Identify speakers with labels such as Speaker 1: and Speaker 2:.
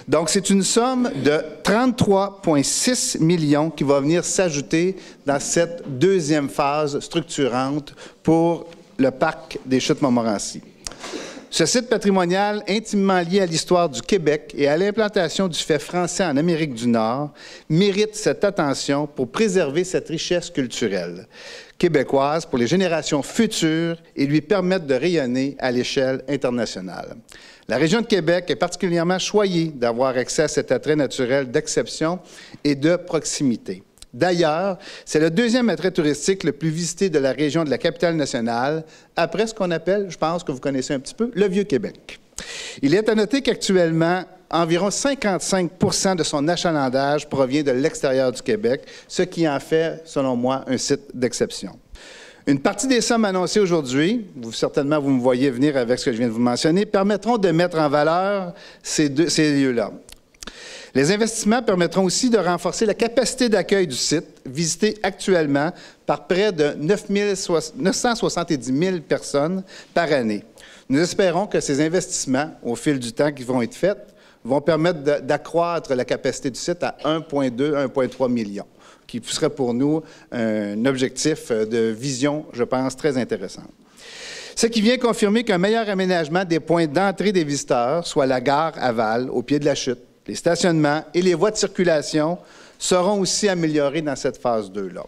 Speaker 1: Donc, c'est une somme de 33,6 millions qui va venir s'ajouter dans cette deuxième phase structurante pour le parc des Chutes Montmorency. Ce site patrimonial, intimement lié à l'histoire du Québec et à l'implantation du fait français en Amérique du Nord, mérite cette attention pour préserver cette richesse culturelle québécoise pour les générations futures et lui permettre de rayonner à l'échelle internationale. La région de Québec est particulièrement choyée d'avoir accès à cet attrait naturel d'exception et de proximité. D'ailleurs, c'est le deuxième attrait touristique le plus visité de la région de la Capitale-Nationale, après ce qu'on appelle, je pense que vous connaissez un petit peu, le Vieux-Québec. Il est à noter qu'actuellement, environ 55% de son achalandage provient de l'extérieur du Québec, ce qui en fait, selon moi, un site d'exception. Une partie des sommes annoncées aujourd'hui, certainement vous me voyez venir avec ce que je viens de vous mentionner, permettront de mettre en valeur ces lieux-là. Les investissements permettront aussi de renforcer la capacité d'accueil du site, visité actuellement par près de 970 000 personnes par année. Nous espérons que ces investissements, au fil du temps qui vont être faits, vont permettre d'accroître la capacité du site à 1,2-1,3 millions, qui serait pour nous un objectif de vision, je pense, très intéressant. Ce qui vient confirmer qu'un meilleur aménagement des points d'entrée des visiteurs, soit la gare aval, au pied de la chute, les stationnements et les voies de circulation seront aussi améliorés dans cette phase 2-là.